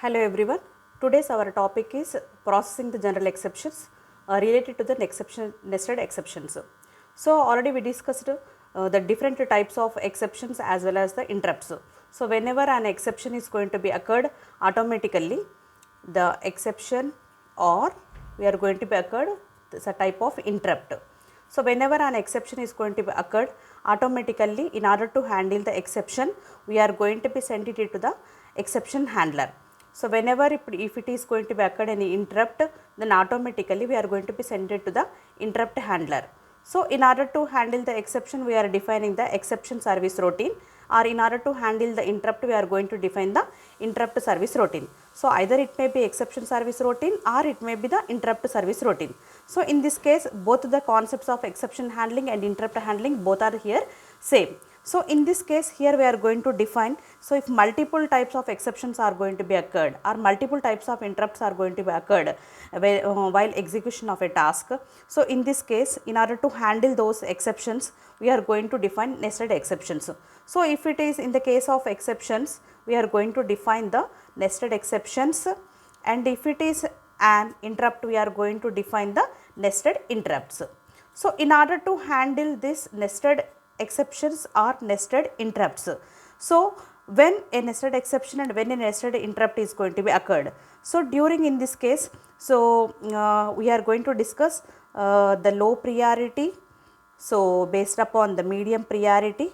Hello everyone. Today's our topic is processing the general exceptions related to the nested exceptions. So already we discussed the different types of exceptions as well as the interrupts. So whenever an exception is going to be occurred, automatically the exception or we are going to be occurred is a type of interrupt. So whenever an exception is going to be occurred, automatically in order to handle the exception, we are going to be send it to the exception handler. So whenever if it is going to be occurred any interrupt, then automatically we are going to be send it to the interrupt handler. So in order to handle the exception, we are defining the exception service routine, or in order to handle the interrupt, we are going to define the interrupt service routine. So either it may be exception service routine or it may be the interrupt service routine. So in this case, both the concepts of exception handling and interrupt handling both are here same. So in this case, here we are going to define, so if multiple types of exceptions are going to be occurred or multiple types of interrupts are going to be occurred while execution of a task. So in this case, in order to handle those exceptions, we are going to define nested exceptions. So if it is in the case of exceptions, we are going to define the nested exceptions, and if it is an interrupt, we are going to define the nested interrupts. So in order to handle this nested exceptions or nested interrupts, so when a nested exception and when a nested interrupt is going to be occurred, so during in this case, so we are going to discuss the low priority, so based upon the medium priority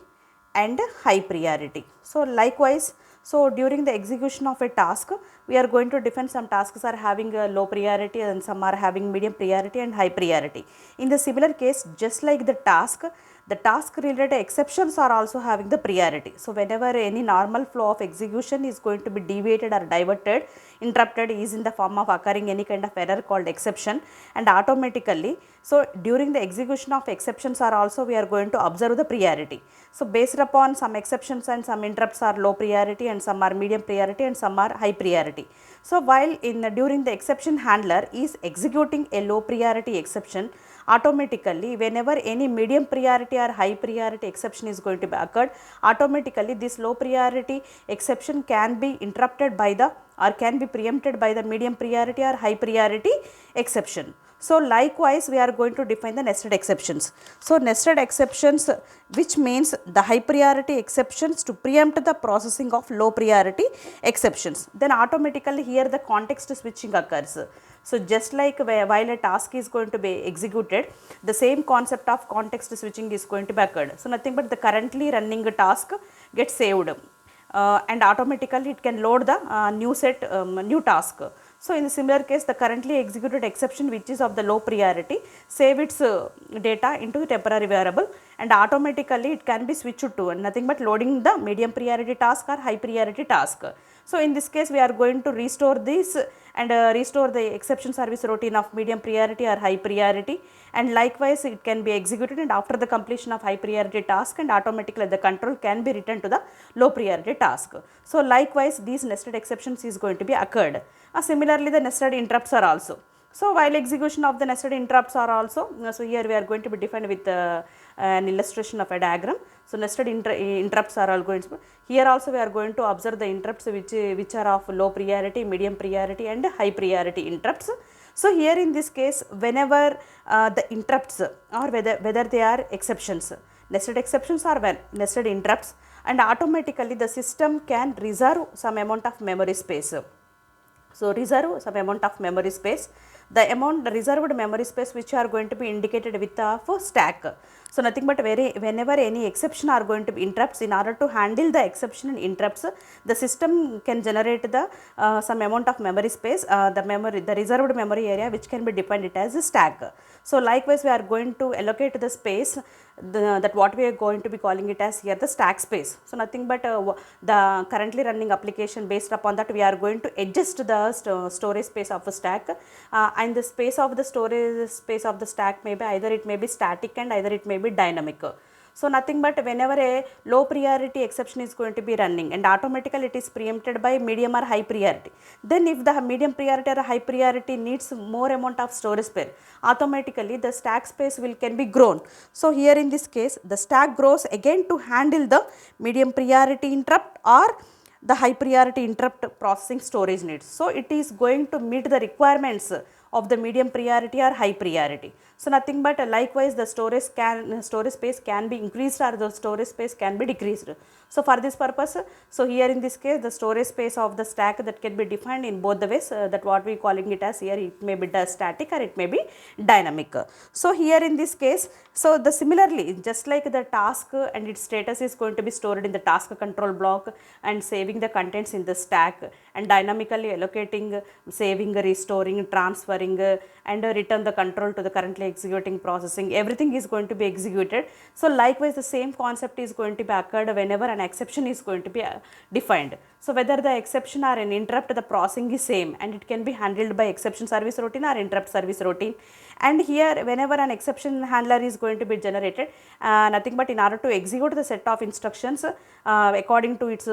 and high priority. So likewise, so during the execution of a task, we are going to define some tasks are having a low priority and some are having medium priority and high priority. In the similar case, just like the task related exceptions are also having the priority. So whenever any normal flow of execution is going to be deviated or diverted, interrupted, is in the form of occurring any kind of error called exception, and automatically, so during the execution of exceptions are also we are going to observe the priority. So based upon some exceptions and some interrupts are low priority and some are medium priority and some are high priority. So while during the exception handler is executing a low priority exception, automatically whenever any medium priority or high priority exception is going to be occurred, automatically this low priority exception can be interrupted by the or can be preempted by the medium priority or high priority exception. So likewise, we are going to define the nested exceptions. So nested exceptions, which means the high priority exceptions to preempt the processing of low priority exceptions. Then automatically here the context switching occurs. So just like while a task is going to be executed, the same concept of context switching is going to be occurred. So nothing but the currently running task gets saved. And automatically it can load the new task. So in the similar case, the currently executed exception which is of the low priority save its data into the temporary variable, and automatically it can be switched to nothing but loading the medium priority task or high priority task. So in this case, we are going to restore this and restore the exception service routine of medium priority or high priority, and likewise it can be executed, and after the completion of high priority task, and automatically the control can be returned to the low priority task. So likewise these nested exceptions is going to be occurred. Similarly, the nested interrupts are also. So while execution of the nested interrupts are also, so here we are going to be defined with an illustration of a diagram. So nested interrupts are all going to, here also we are going to observe the interrupts which are of low priority, medium priority and high priority interrupts. So here in this case, whenever the interrupts or whether they are exceptions, nested exceptions are nested interrupts, and automatically the system can reserve some amount of memory space. So reserve some amount of memory space. The reserved memory space which are going to be indicated with the stack. So nothing but whenever any exception are going to be interrupts, in order to handle the exception and interrupts, the system can generate the some amount of memory space, the reserved memory area which can be defined it as a stack. So likewise we are going to allocate the space that what we are going to be calling it as here the stack space. So nothing but the currently running application, based upon that we are going to adjust the storage space of the stack, and the space of the storage space of the stack may be either it may be static and either it may be dynamic. So nothing but whenever a low priority exception is going to be running, and automatically it is preempted by medium or high priority, then if the medium priority or high priority needs more amount of storage space, automatically the stack space can be grown. So here in this case, the stack grows again to handle the medium priority interrupt or the high priority interrupt processing storage needs. So it is going to meet the requirements of the medium priority or high priority. So nothing but likewise the storage space can be increased or the storage space can be decreased. So for this purpose, so here in this case the storage space of the stack that can be defined in both the ways, that what we calling it as here, it may be static or it may be dynamic. So here in this case, so the similarly just like the task and its status is going to be stored in the task control block and saving the contents in the stack and dynamically allocating, saving, restoring, transferring and return the control to the currently executing processing, everything is going to be executed. So likewise the same concept is going to be occurred whenever an exception is going to be defined. So whether the exception or an interrupt, the processing is same and it can be handled by exception service routine or interrupt service routine. And here whenever an exception handler is going to be generated, nothing but in order to execute the set of instructions according to its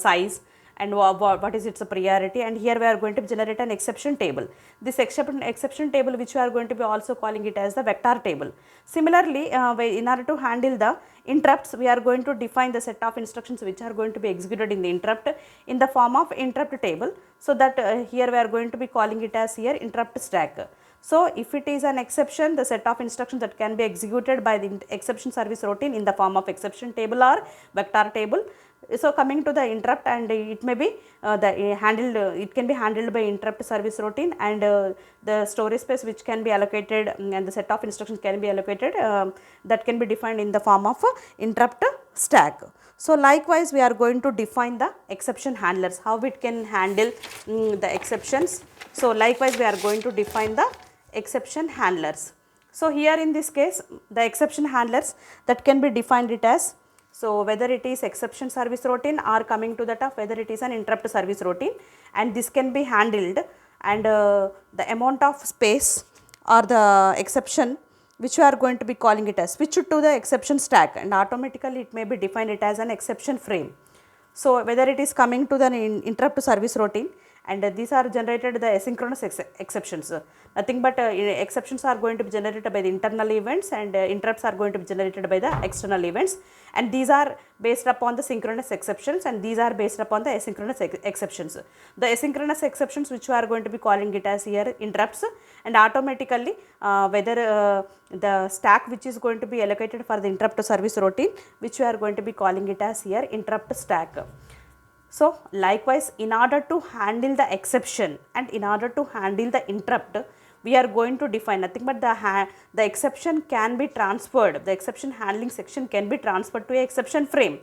size and what is its priority, and here we are going to generate an exception table. This exception table which we are going to be also calling it as the vector table. Similarly, in order to handle the interrupts, we are going to define the set of instructions which are going to be executed in the interrupt in the form of interrupt table. So that here we are going to be calling it as here interrupt stack. So if it is an exception, the set of instructions that can be executed by the exception service routine in the form of exception table or vector table. So coming to the interrupt, and it may be it can be handled by interrupt service routine, and the storage space which can be allocated and the set of instructions can be allocated, that can be defined in the form of interrupt stack. So likewise we are going to define the exception handlers, how it can handle the exceptions. So likewise we are going to define the exception handlers. So here in this case the exception handlers that can be defined it as, so whether it is exception service routine or coming to that of whether it is an interrupt service routine, and this can be handled, and the amount of space or the exception which we are going to be calling it as switch to the exception stack, and automatically it may be defined it as an exception frame. So whether it is coming to the interrupt service routine, and these are generated the asynchronous exceptions. Nothing but exceptions are going to be generated by the internal events, and interrupts are going to be generated by the external events, and these are based upon the synchronous exceptions, and these are based upon the asynchronous exceptions. The asynchronous exceptions which we are going to be calling it as here interrupts, and automatically whether the stack which is going to be allocated for the interrupt service routine, which we are going to be calling it as here interrupt stack. So likewise, in order to handle the exception and in order to handle the interrupt, we are going to define nothing but the exception can be transferred, the exception handling section can be transferred to a exception frame,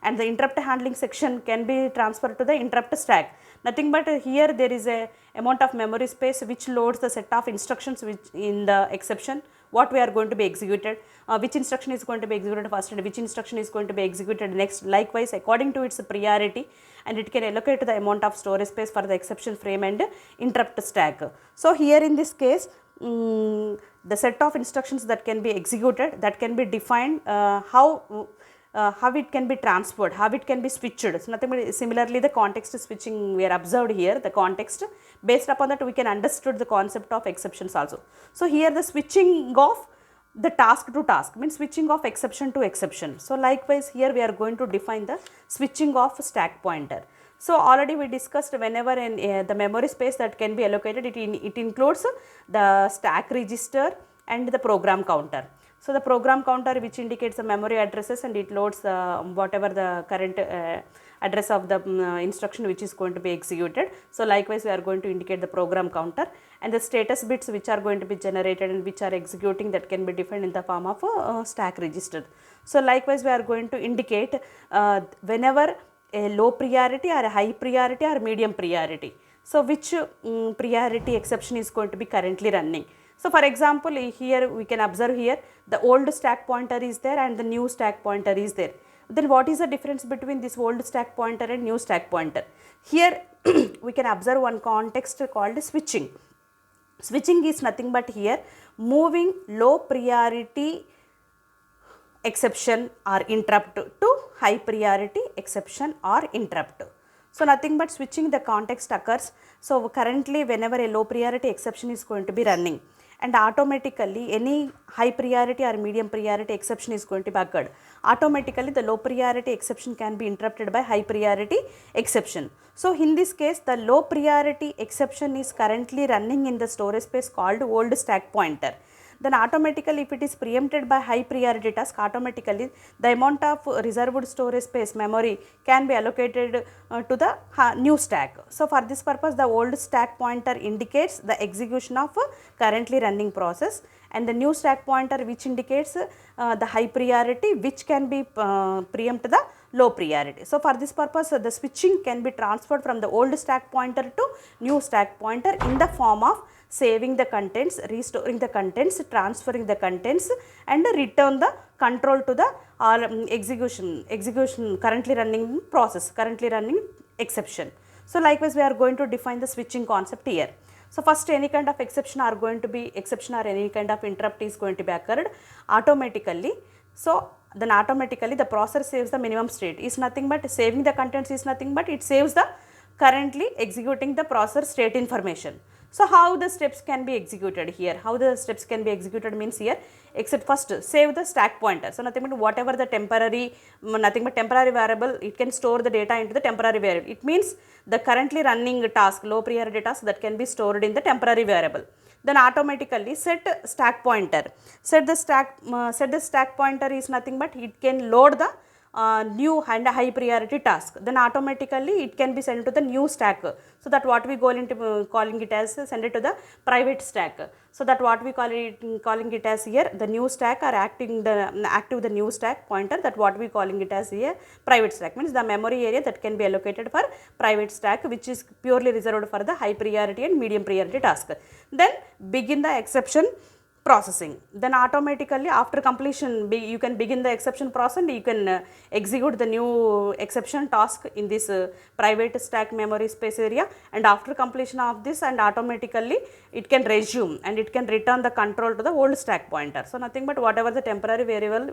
and the interrupt handling section can be transferred to the interrupt stack. Nothing but here there is a amount of memory space which loads the set of instructions which in the exception, what we are going to be executed, which instruction is going to be executed first and which instruction is going to be executed next, likewise according to its priority, and it can allocate the amount of storage space for the exception frame and interrupt stack. So here in this case, the set of instructions that can be executed, that can be defined, how it can be transferred, how it can be switched. So nothing but similarly the context switching we are observed here, the context, based upon that we can understood the concept of exceptions also. So here the switching of the task to task means switching of exception to exception. So likewise here we are going to define the switching of stack pointer. So already we discussed whenever the memory space that can be allocated, it includes the stack register and the program counter. So the program counter which indicates the memory addresses, and it loads whatever the current address of the instruction which is going to be executed. So likewise we are going to indicate the program counter, and the status bits which are going to be generated and which are executing, that can be defined in the form of stack register. So likewise we are going to indicate whenever a low priority or a high priority or medium priority, so which priority exception is going to be currently running. So for example here we can observe here the old stack pointer is there and the new stack pointer is there. Then what is the difference between this old stack pointer and new stack pointer? Here we can observe one context called switching. Switching is nothing but here moving low priority exception or interrupt to high priority exception or interrupt. So nothing but switching the context occurs. So currently whenever a low priority exception is going to be running, and automatically any high priority or medium priority exception is going to be occurred. Automatically the low priority exception can be interrupted by high priority exception. So in this case the low priority exception is currently running in the storage space called old stack pointer. Then automatically if it is preempted by high priority task, automatically the amount of reserved storage space memory can be allocated to the new stack. So for this purpose the old stack pointer indicates the execution of currently running process, and the new stack pointer which indicates the high priority which can be preempt the low priority. So for this purpose the switching can be transferred from the old stack pointer to new stack pointer in the form of saving the contents, restoring the contents, transferring the contents, and return the control to the execution currently running process, currently running exception. So likewise we are going to define the switching concept here. So first any kind of exception or any kind of interrupt is going to be occurred automatically. So then automatically the process saves the minimum state is nothing but saving the contents is nothing but it saves the currently executing the process state information. So how the steps can be executed here? How the steps can be executed means here, except first save the stack pointer. So nothing but whatever the temporary variable, it can store the data into the temporary variable. It means the currently running task, low priority task, that can be stored in the temporary variable. Then automatically set stack pointer. Set the stack pointer is nothing but it can load the new and high priority task. Then automatically it can be sent to the new stack. So that what we calling it as send it to the private stack. So that what we calling it as here the new stack or active the new stack pointer, that what we calling it as here private stack, means the memory area that can be allocated for private stack which is purely reserved for the high priority and medium priority task. Then begin the exception processing. Then automatically after completion you can begin the exception process and you can execute the new exception task in this private stack memory space area, and after completion of this and automatically it can resume and it can return the control to the old stack pointer. So nothing but whatever the temporary variable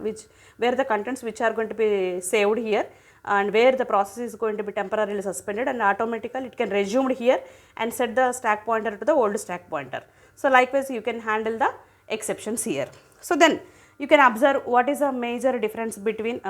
where the contents which are going to be saved here and where the process is going to be temporarily suspended, and automatically it can resume here and set the stack pointer to the old stack pointer. So likewise you can handle the exceptions here. So then you can observe what is a major difference between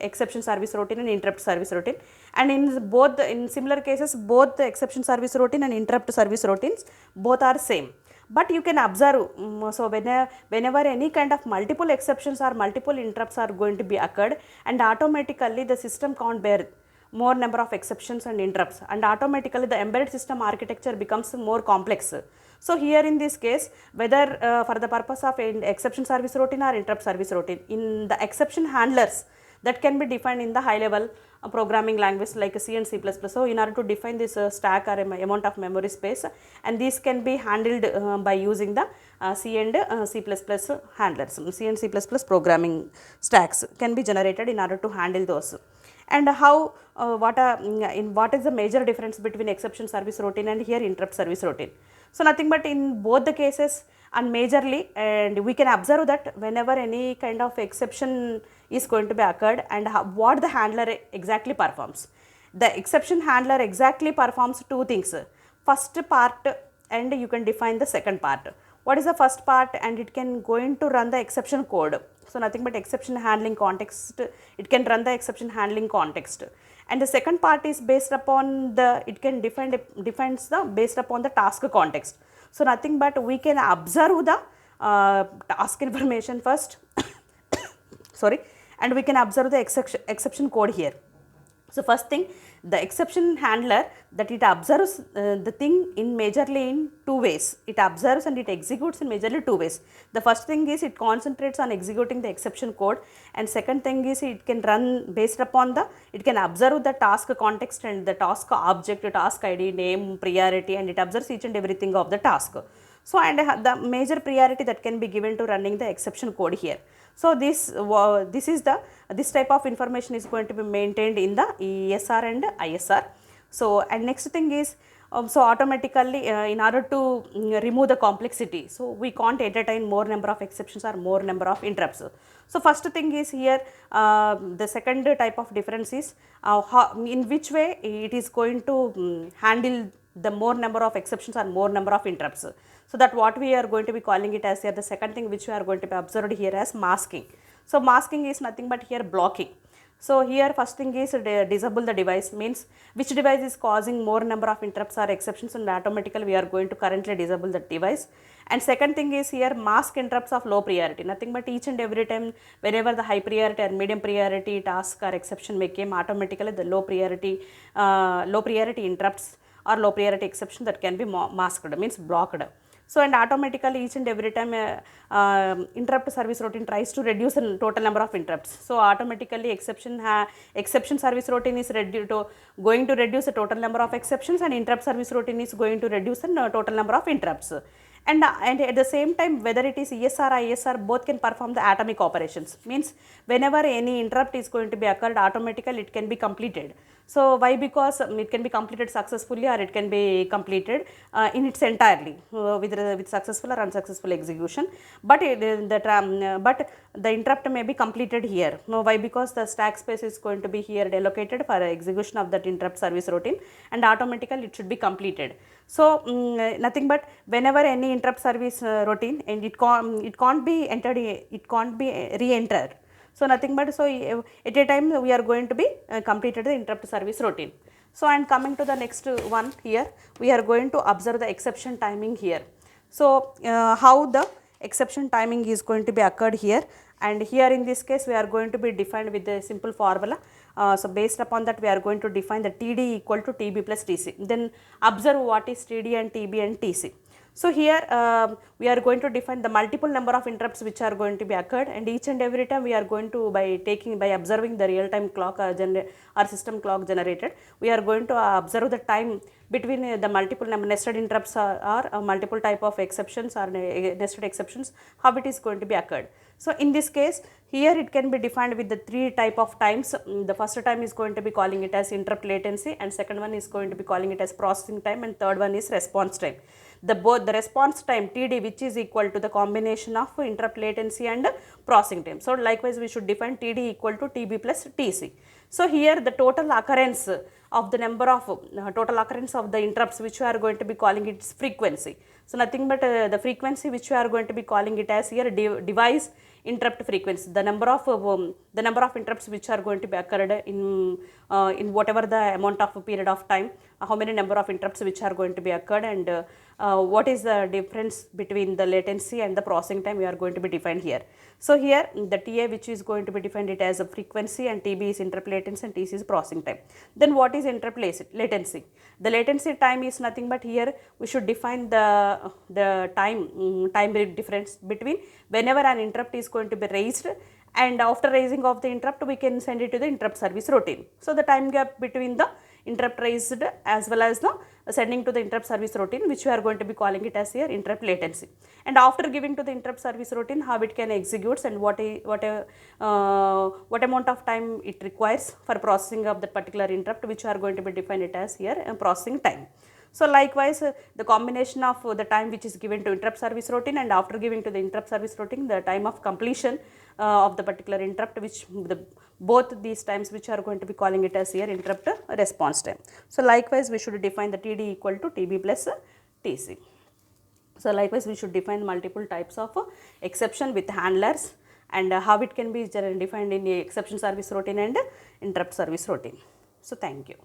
exception service routine and interrupt service routine, and in similar cases both the exception service routine and interrupt service routines both are same. But you can observe, so whenever any kind of multiple exceptions or multiple interrupts are going to be occurred, and automatically the system can't bear more number of exceptions and interrupts, and automatically the embedded system architecture becomes more complex. So here in this case, whether for the purpose of an exception service routine or interrupt service routine, in the exception handlers that can be defined in the high level programming language like C and C++. So in order to define this stack or amount of memory space, and these can be handled by using the C and C++ handlers. C and C++ programming stacks can be generated in order to handle those. And how what is the major difference between exception service routine and here interrupt service routine? So nothing but in both the cases and majorly, and we can observe that whenever any kind of exception is going to be occurred and what the handler exactly performs. The exception handler exactly performs two things. First part, and you can define the second part. What is the first part? And it can going to run the exception code. So nothing but exception handling context, it can run the exception handling context. And the second part is based upon it can defines the based upon the task context. So nothing but we can observe the task information first sorry, and we can observe the exception code here. So first thing, the exception handler that it observes the thing in majorly in two ways. It observes and it executes in majorly two ways. The first thing is it concentrates on executing the exception code, and second thing is it can run based upon it can observe the task context and the task object, task ID, name, priority, and it observes each and everything of the task. So and the major priority that can be given to running the exception code here. So this type of information is going to be maintained in the ESR and ISR. So and next thing is so automatically in order to remove the complexity, so we can't entertain more number of exceptions or more number of interrupts. So first thing is here the second type of difference is in which way it is going to handle the more number of exceptions or more number of interrupts. So that what we are going to be calling it as here, the second thing which we are going to be observed here as masking. So masking is nothing but here blocking. So here first thing is disable the device, means which device is causing more number of interrupts or exceptions, and automatically we are going to currently disable the device. And second thing is here mask interrupts of low priority, nothing but each and every time whenever the high priority or medium priority task or exception may came, automatically the low priority interrupts or low priority exception that can be masked, means blocked. So and automatically each and every time interrupt service routine tries to reduce the total number of interrupts. So automatically exception service routine is going to reduce the total number of exceptions, and interrupt service routine is going to reduce the total number of interrupts. And at the same time, whether it is ESR or ISR, both can perform the atomic operations, means whenever any interrupt is going to be occurred, automatically it can be completed. So why? Because it can be completed successfully or it can be completed in its entirely with successful or unsuccessful execution, but but the interrupt may be completed here. Why? Because the stack space is going to be here allocated for execution of that interrupt service routine, and automatically it should be completed. So nothing but whenever any interrupt service routine, and it can't be entered, it can't be re-entered. So nothing but, so at a time we are going to be completed the interrupt service routine. So and coming to the next one here, we are going to observe the exception timing here. So how the exception timing is going to be occurred here, and here in this case we are going to be defined with a simple formula. So based upon that we are going to define the TD equal to TB plus TC. Then observe what is TD and TB and TC. So here we are going to define the multiple number of interrupts which are going to be occurred, and each and every time we are going to by observing the real time clock or system clock generated, we are going to observe the time between the multiple nested interrupts or multiple type of exceptions or nested exceptions, how it is going to be occurred. So in this case here it can be defined with the three type of times. The first time is going to be calling it as interrupt latency, and second one is going to be calling it as processing time, and third one is response time. Both the response time TD, which is equal to the combination of interrupt latency and processing time. So likewise we should define TD equal to TB plus TC. So here the total occurrence of the number of total occurrence of the interrupts which we are going to be calling its frequency. So nothing but the frequency which we are going to be calling it as here device interrupt frequency, the number of interrupts which are going to be occurred in whatever the amount of period of time, how many number of interrupts which are going to be occurred, and what is the difference between the latency and the processing time we are going to be defined here. So here the TA which is going to be defined it as a frequency, and TB is interrupt latency and TC is processing time. Then what is interrupt latency? The latency time is nothing but here we should define the time difference between whenever an interrupt is going to be raised, and after raising of the interrupt we can send it to the interrupt service routine. So the time gap between the interrupt raised as well as the sending to the interrupt service routine, which we are going to be calling it as here interrupt latency. And after giving to the interrupt service routine, how it can execute and what amount of time it requires for processing of that particular interrupt, which we are going to be define it as here processing time. So likewise the combination of the time which is given to interrupt service routine, and after giving to the interrupt service routine the time of completion of the particular interrupt, which both these times which are going to be calling it as here interrupt response time. So likewise we should define the TD equal to TB plus TC. So likewise we should define multiple types of exception with handlers, and how it can be defined in the exception service routine and interrupt service routine. So thank you.